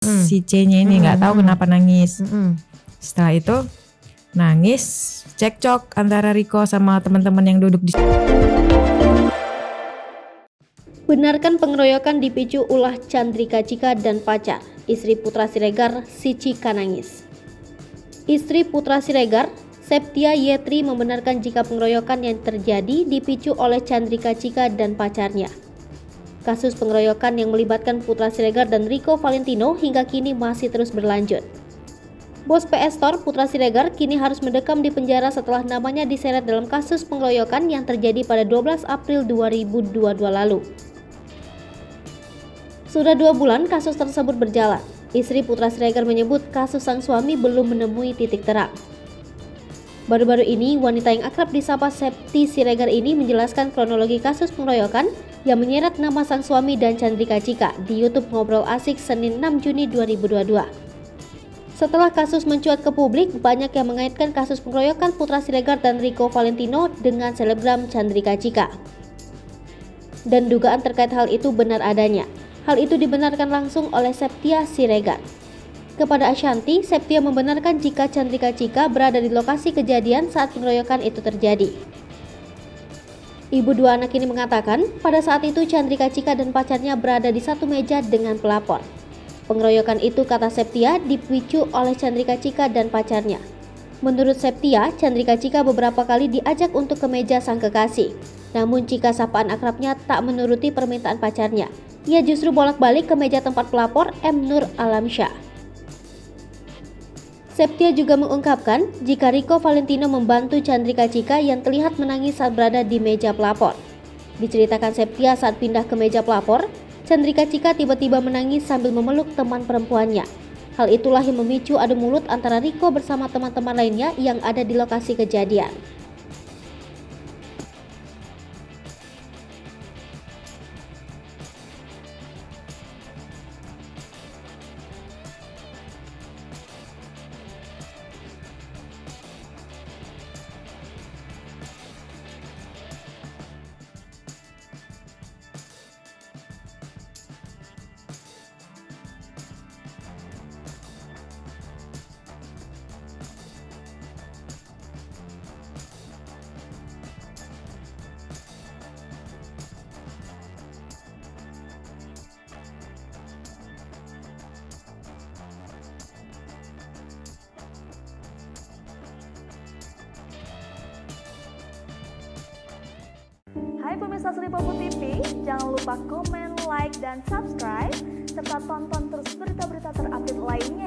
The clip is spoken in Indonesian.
si C-nya ini nggak tahu kenapa nangis. Setelah itu nangis, cekcok antara Riko sama teman-teman yang duduk di. Benarkan pengeroyokan dipicu ulah Chandrika Cika dan pacar, istri Putra Siregar, Cika nangis. Istri Putra Siregar, Septia Yetri membenarkan jika pengeroyokan yang terjadi dipicu oleh Chandrika Cika dan pacarnya. Kasus pengeroyokan yang melibatkan Putra Siregar dan Rico Valentino hingga kini masih terus berlanjut. Bos PS Store Putra Siregar kini harus mendekam di penjara setelah namanya diseret dalam kasus pengeroyokan yang terjadi pada 12 April 2022 lalu. Sudah 2 bulan kasus tersebut berjalan. Istri Putra Siregar menyebut kasus sang suami belum menemui titik terang. Baru-baru ini, wanita yang akrab disapa Septi Siregar ini menjelaskan kronologi kasus pengeroyokan yang menyeret nama sang suami dan Chandrika Cika di YouTube Ngobrol Asik Senin 6 Juni 2022. Setelah kasus mencuat ke publik, banyak yang mengaitkan kasus pengeroyokan Putra Siregar dan Rico Valentino dengan selebgram Chandrika Cika. Dan dugaan terkait hal itu benar adanya. Hal itu dibenarkan langsung oleh Septia Siregar. Kepada Ashanti, Septia membenarkan jika Chandrika Cika berada di lokasi kejadian saat pengeroyokan itu terjadi. Ibu dua anak ini mengatakan, pada saat itu Chandrika Cika dan pacarnya berada di satu meja dengan pelapor. Pengeroyokan itu, kata Septia, dipicu oleh Chandrika Cika dan pacarnya. Menurut Septia, Chandrika Cika beberapa kali diajak untuk ke meja sang kekasih. Namun Cika sapaan akrabnya tak menuruti permintaan pacarnya. Ia justru bolak-balik ke meja tempat pelapor M. Nur Alamsyah. Septia juga mengungkapkan jika Rico Valentino membantu Chandrika Cika yang terlihat menangis saat berada di meja pelapor. Diceritakan Septia saat pindah ke meja pelapor, Chandrika Cika tiba-tiba menangis sambil memeluk teman perempuannya. Hal itulah yang memicu adu mulut antara Rico bersama teman-teman lainnya yang ada di lokasi kejadian. Hai pemirsa Selipopo TV, jangan lupa komen, like, dan subscribe, serta tonton terus berita-berita terupdate lainnya